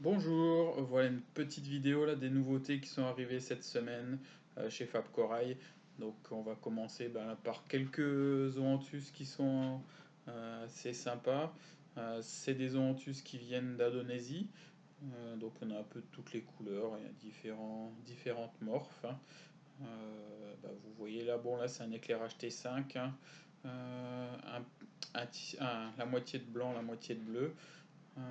Bonjour, voilà une petite vidéo là des nouveautés qui sont arrivées cette semaine chez Fab Corail. Donc on va commencer là, par quelques zoanthus qui sont assez sympas. C'est des zoanthus qui viennent d'Indonésie. Donc on a un peu de toutes les couleurs, il y a différentes morphes, hein. Vous voyez là, bon là c'est un éclairage T5, hein. La moitié de blanc, la moitié de bleu. Euh,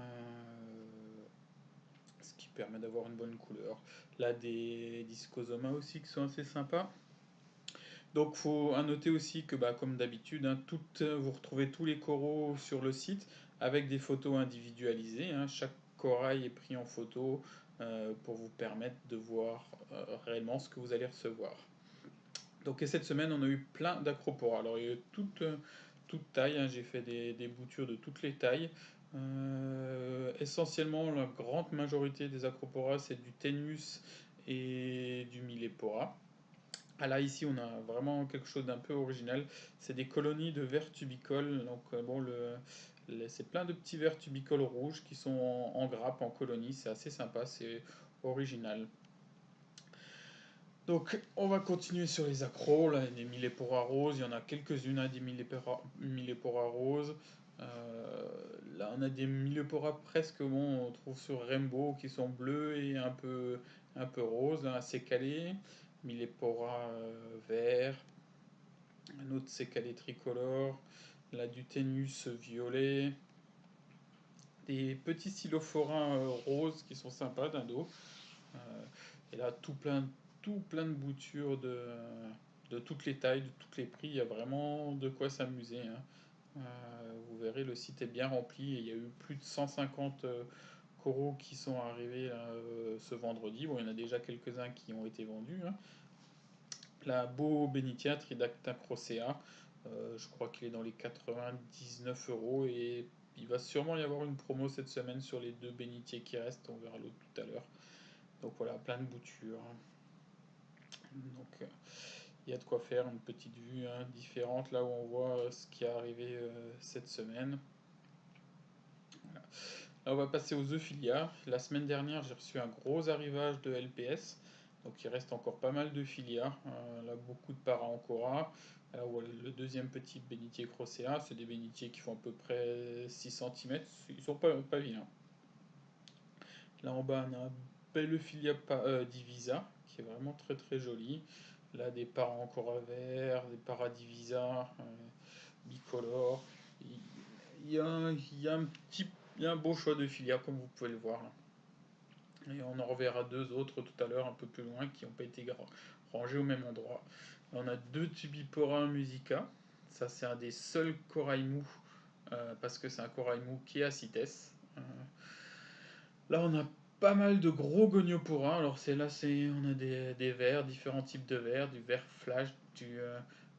Ce qui permet d'avoir une bonne couleur. Là, des Discosoma aussi qui sont assez sympas. Donc, faut à noter aussi que, comme d'habitude, hein, vous retrouvez tous les coraux sur le site avec des photos individualisées, hein. Chaque corail est pris en photo pour vous permettre de voir réellement ce que vous allez recevoir. Donc, et cette semaine, on a eu plein d'acroporas. Alors, il y a eu toute taille, hein. J'ai fait des boutures de toutes les tailles. Essentiellement, la grande majorité des acroporas, c'est du Ténus et du Millepora. Ah là, ici, on a vraiment quelque chose d'un peu original. C'est des colonies de vers tubicoles. Donc, c'est plein de petits vers tubicoles rouges qui sont en grappe, en colonie. C'est assez sympa, c'est original. Donc, on va continuer sur les accros. Là, des Millepora roses, il y en a quelques-unes, hein, des Millepora roses. Là, on a des Millepora presque, bon, on trouve sur Rainbow, qui sont bleus et un peu roses, là, assez calés. Millepora vert, un autre sécalé tricolore. Là, du Ténus violet. Des petits stylophorins roses qui sont sympas, d'indo. Euh, et là, tout plein de boutures de toutes les tailles, de tous les prix. Il y a vraiment de quoi s'amuser, hein. Vous verrez, le site est bien rempli et il y a eu plus de 150 coraux qui sont arrivés là, ce vendredi. Bon, il y en a déjà quelques-uns qui ont été vendus, hein. La Beau Benitia Tridacta crocea, je crois qu'il est dans les 99 € et il va sûrement y avoir une promo cette semaine sur les deux bénitiers qui restent. On verra l'autre tout à l'heure. Donc voilà, plein de boutures, hein. Donc il y a de quoi faire une petite vue, hein, différente là où on voit ce qui est arrivé cette semaine. Voilà. Là, on va passer aux Euphilia. La semaine dernière, j'ai reçu un gros arrivage de LPS. Donc il reste encore pas mal de filia. Là, beaucoup de Parancora. Là, voilà, le deuxième petit bénitier crocea, c'est des bénitiers qui font à peu près 6 cm. Ils sont pas vilains. Là en bas, on a Bellephilia divisa, qui est vraiment très très joli. Là, des Parancora verts, des Paradivisa bicolores. Il y a il y a un beau choix de filières, comme vous pouvez le voir là. Et on en reverra deux autres tout à l'heure, un peu plus loin, qui n'ont pas été rangés au même endroit. Là, on a deux Tubipora musica. Ça, c'est un des seuls corail mous, parce que c'est un corail mou qui est à CITES. Là, on a pas mal de gros goniopora. Alors, on a des verres, différents types de verres, du vert flash, du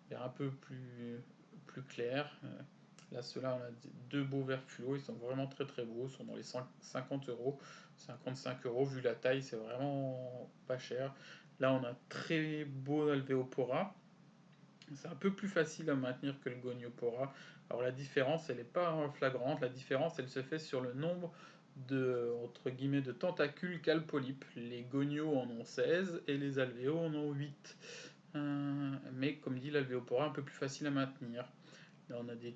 vert un peu plus clair. Là, ceux-là, on a deux beaux verres fluo. Ils sont vraiment très très beaux. Ils sont dans les 50 €, 55 € vu la taille. C'est vraiment pas cher. Là, on a un très beau alvéopora. C'est un peu plus facile à maintenir que le goniopora. Alors la différence, elle n'est pas flagrante. La différence, elle se fait sur le nombre entre guillemets, de tentacules qu'a le polype. Les gonios en ont 16 et les alvéos en ont 8. Mais comme dit, l'alvéopora est un peu plus facile à maintenir. Là, on a des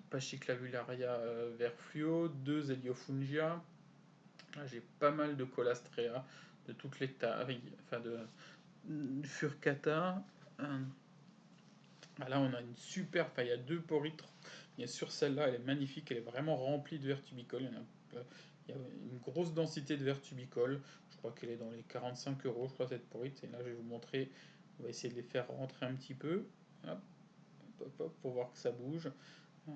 Pachysclavularia vert fluo, deux Heliofungia. Là, j'ai pas mal de Colastrea de toutes les tailles, enfin de Furcata. Ah, là, on a une super. Enfin, il y a deux poritres. Il y a sur celle-là, elle est magnifique. Elle est vraiment remplie de vertubicoles. Il y a une grosse densité de vertubicoles. Je crois qu'elle est dans les 45 €, je crois, cette porite. Et là, je vais vous montrer. On va essayer de les faire rentrer un petit peu. Hop, hop, hop, pour voir que ça bouge. Euh,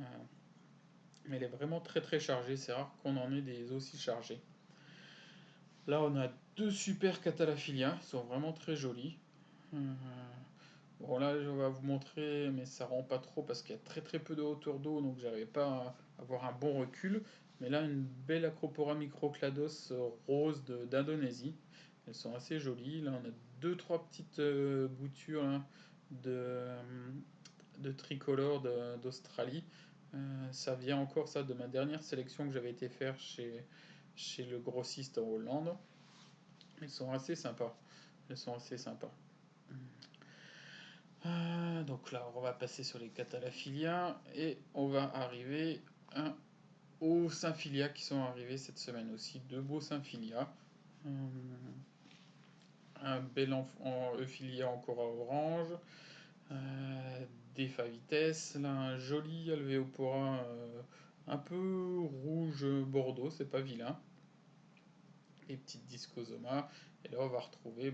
mais elle est vraiment très très chargée. C'est rare qu'on en ait des aussi chargés. Là, on a deux super Catalaphilia. Ils sont vraiment très jolis. Euh, Bon là je vais vous montrer mais ça rend pas trop parce qu'il y a très très peu de hauteur d'eau donc j'arrivais pas à avoir un bon recul. Mais là une belle Acropora microclados rose d'Indonésie. Elles sont assez jolies. Là on a deux trois petites boutures là, de, euh, de tricolore d'Australie. Ça vient encore ça de ma dernière sélection que j'avais été faire chez chez le grossiste en Hollande. Elles sont assez sympas. Elles sont assez sympas. Donc là, on va passer sur les Catalafilia et on va arriver aux Symphilia qui sont arrivés cette semaine aussi. Deux beaux Symphilia. Un bel Euphilia encore à orange. Des Favites. Là, un joli Alvéopora un peu rouge bordeaux, c'est pas vilain. Les petites Discosoma. Et là, on va retrouver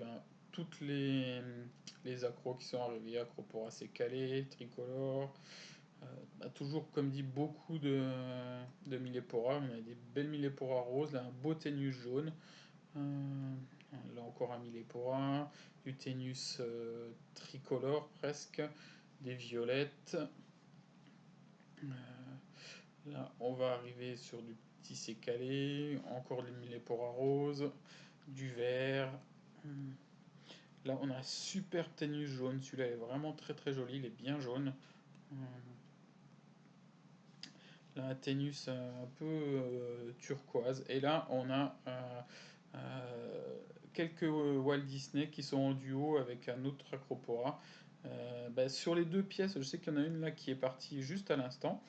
toutes les accros qui sont arrivés. Acropora Calais, tricolore. Toujours, comme dit, beaucoup de Millépora. On a des belles Millépora roses. Là, un beau Ténus jaune. Là encore un Millépora. Du Ténus tricolore presque. Des violettes. Là, on va arriver sur du petit Sécalé, encore les Millépora roses, du vert. Là, on a un super Ténus jaune. Celui-là est vraiment très très joli, il est bien jaune. Là, un Ténus un peu turquoise. Et là, on a quelques Walt Disney qui sont en duo avec un autre Acropora. Sur les deux pièces, je sais qu'il y en a une là qui est partie juste à l'instant.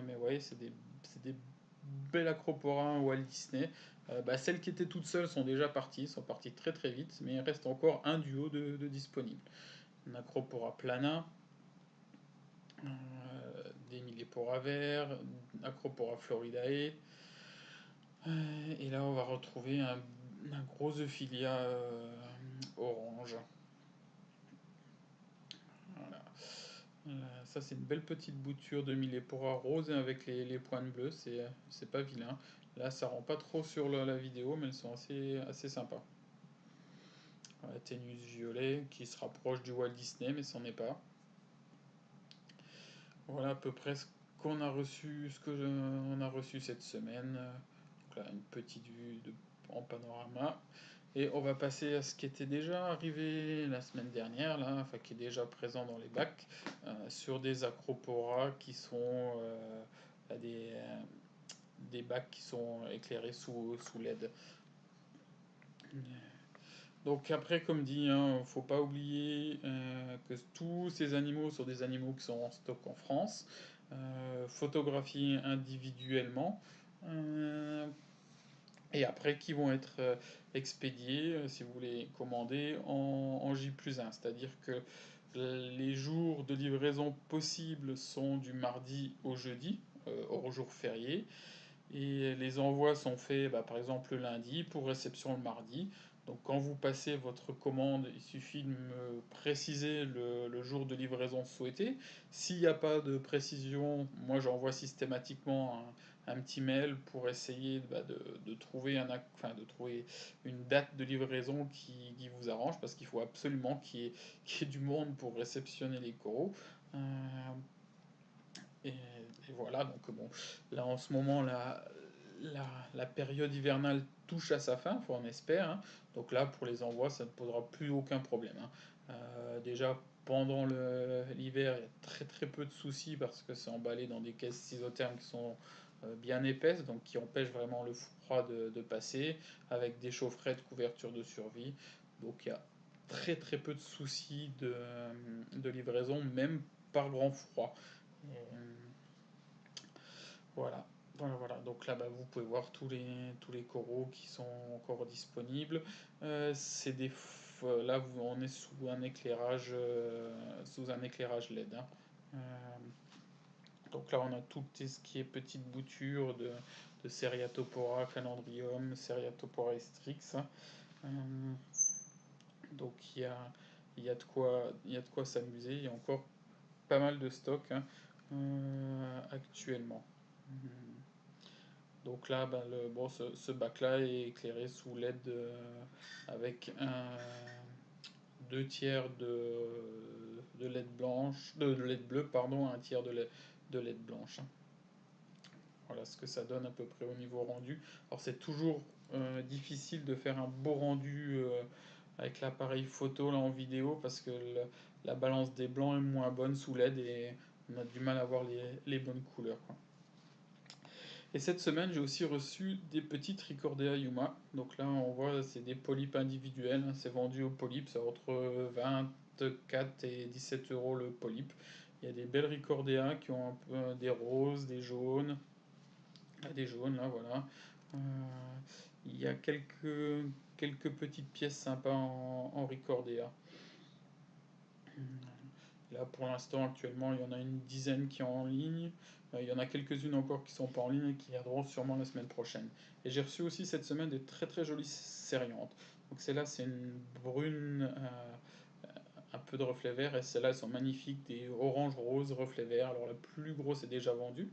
Mais ouais, c'est des belles Acropora Walt Disney. Celles qui étaient toutes seules sont déjà parties, sont parties très très vite, mais il reste encore un duo de disponibles. Un Acropora plana, des Millépora verts, Acropora floridae. Et là, on va retrouver un gros Euphilia orange. Voilà. Ça, c'est une belle petite bouture de Millépora rose avec les pointes bleues. C'est pas vilain. Là, ça rend pas trop sur la vidéo, mais elles sont assez sympas. Voilà, Ténus violet qui se rapproche du Walt Disney, mais c'en est pas. Voilà à peu près ce qu'on a reçu, on a reçu cette semaine. Donc là, une petite vue en panorama. Et on va passer à ce qui était déjà arrivé la semaine dernière, là, enfin qui est déjà présent dans les bacs, sur des Acropora qui sont des bacs qui sont éclairés sous LED. Donc après, comme dit, hein, faut pas oublier que tous ces animaux sont des animaux qui sont en stock en France, photographiés individuellement, et après qui vont être expédiés, si vous voulez commander, en J+1. C'est-à-dire que les jours de livraison possibles sont du mardi au jeudi, hors jour férié. Et les envois sont faits par exemple le lundi pour réception le mardi. Donc quand vous passez votre commande, il suffit de me préciser le jour de livraison souhaité. S'il n'y a pas de précision, moi j'envoie systématiquement un petit mail pour essayer de trouver de trouver une date de livraison qui vous arrange, parce qu'il faut absolument qu'il y ait du monde pour réceptionner les coraux. Euh, et, et voilà, donc bon, là en ce moment, la période hivernale touche à sa fin, faut on espère, hein. Donc là, pour les envois, ça ne posera plus aucun problème, hein. Déjà, pendant l'hiver, il y a très très peu de soucis parce que c'est emballé dans des caisses isothermes qui sont bien épaisses, donc qui empêchent vraiment le froid de passer, avec des chaufferettes, couvertures de survie. Donc il y a très très peu de soucis de livraison, même par grand froid. Voilà. Voilà. Donc là, vous pouvez voir tous les coraux qui sont encore disponibles. Là, on est sous un éclairage LED, hein. Euh, donc là, on a tout ce qui est petite bouture de Seriatopora calandrium, Seriatopora strix, hein. Euh, donc il y a de quoi s'amuser. Il y a encore pas mal de stock, hein, actuellement. Donc là, ce bac-là est éclairé sous LED avec deux tiers de LED blanche, de LED bleu, pardon, un tiers de LED blanche. Voilà ce que ça donne à peu près au niveau rendu. Alors c'est toujours difficile de faire un beau rendu avec l'appareil photo là en vidéo, parce que la balance des blancs est moins bonne sous LED et on a du mal à voir les bonnes couleurs, quoi. Et cette semaine, j'ai aussi reçu des petites Ricordea Yuma. Donc là, on voit, c'est des polypes individuels, hein. C'est vendu au polype, c'est entre 24 et 17 euros le polype. Il y a des belles Ricordea qui ont un peu des roses, des jaunes. Ah, des jaunes, là, voilà. Euh, il y a quelques petites pièces sympas en Ricordea. Là, pour l'instant, actuellement, il y en a une dizaine qui sont en ligne. Il y en a quelques-unes encore qui sont pas en ligne et qui viendront sûrement la semaine prochaine. Et j'ai reçu aussi cette semaine de très très jolies cérianthes. Donc celle-là, c'est une brune, un peu de reflet vert, et celles-là, elles sont magnifiques, des orange rose reflet vert. Alors la plus grosse est déjà vendue,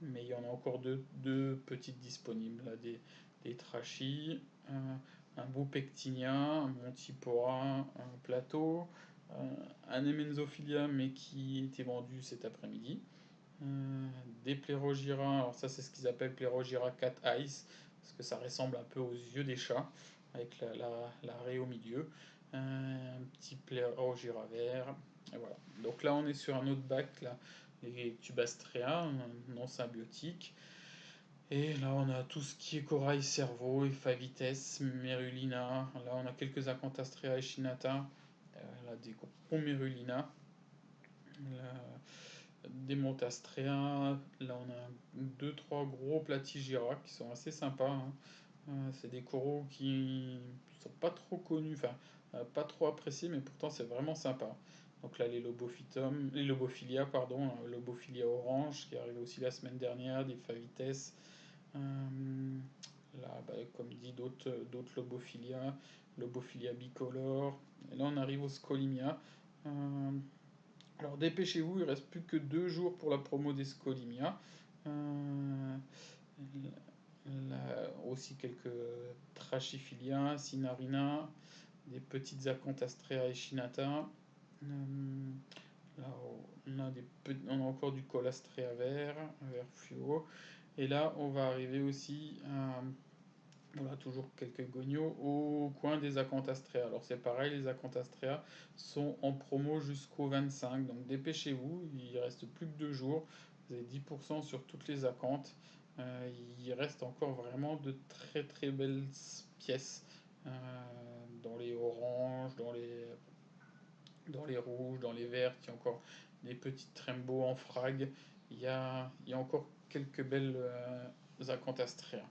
mais il y en a encore deux petites disponibles. Là, des trachis, un beau pectinia, un montipora, un plateau, un emenzophilia, mais qui était vendu cet après-midi. Des plérogyra, alors ça c'est ce qu'ils appellent plérogyra cat eyes, parce que ça ressemble un peu aux yeux des chats, avec la raie au milieu. Un petit plérogyra vert, et voilà. Donc là on est sur un autre bac, là, les tubastrea, non symbiotiques. Et là on a tout ce qui est corail cerveau, Ephavites, Merulina. Là on a quelques Acanthastrea echinata, là des gros Merulina. Là, des Montastréa, là on a deux trois gros Platygira qui sont assez sympas, hein. C'est des coraux qui sont pas trop connus, enfin pas trop appréciés, mais pourtant c'est vraiment sympa. Donc là les Lobophytum, les Lobophilia, pardon, Lobophilia orange qui est arrivé aussi la semaine dernière, des Favites. Là, bah, comme dit, d'autres Lobophilia, Lobophilia bicolore. Et là on arrive au Scolimia. Euh, alors dépêchez-vous, il reste plus que 2 jours pour la promo des Scolimia. Euh, aussi quelques Trachyphilia, Sinarina, des petites Acanthastrea echinata. Là, on a encore du Colastrea vert, vert fluo. Et là, on va arriver aussi à, voilà, toujours quelques gonios au coin des Acanthastrea. Alors c'est pareil, les Acanthastrea sont en promo jusqu'au 25, donc dépêchez-vous, il reste plus que 2 jours. Vous avez 10% sur toutes les acanthes. Il reste encore vraiment de très très belles pièces, euh, dans les oranges, dans les rouges, dans les verts, il y a encore des petites Trembo en frag. Il y a encore quelques belles Acanthastrea.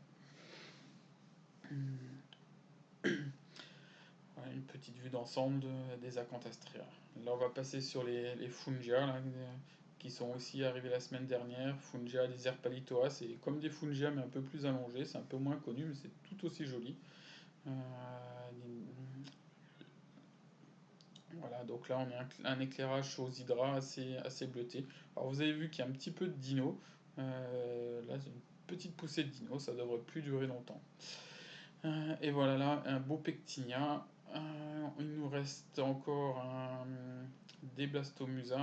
Voilà, une petite vue d'ensemble des Acanthastrea. Là, on va passer sur les Fungia, là, qui sont aussi arrivés la semaine dernière. Fungia des Herpalitoa, c'est comme des Fungia, mais un peu plus allongés. C'est un peu moins connu, mais c'est tout aussi joli. Euh, voilà, donc là, on a un éclairage aux hydras assez bleuté. Alors, vous avez vu qu'il y a un petit peu de dino. Là, c'est une petite poussée de dino, ça devrait plus durer longtemps. Et voilà là, un beau pectinia. Il nous reste encore des blastomusa.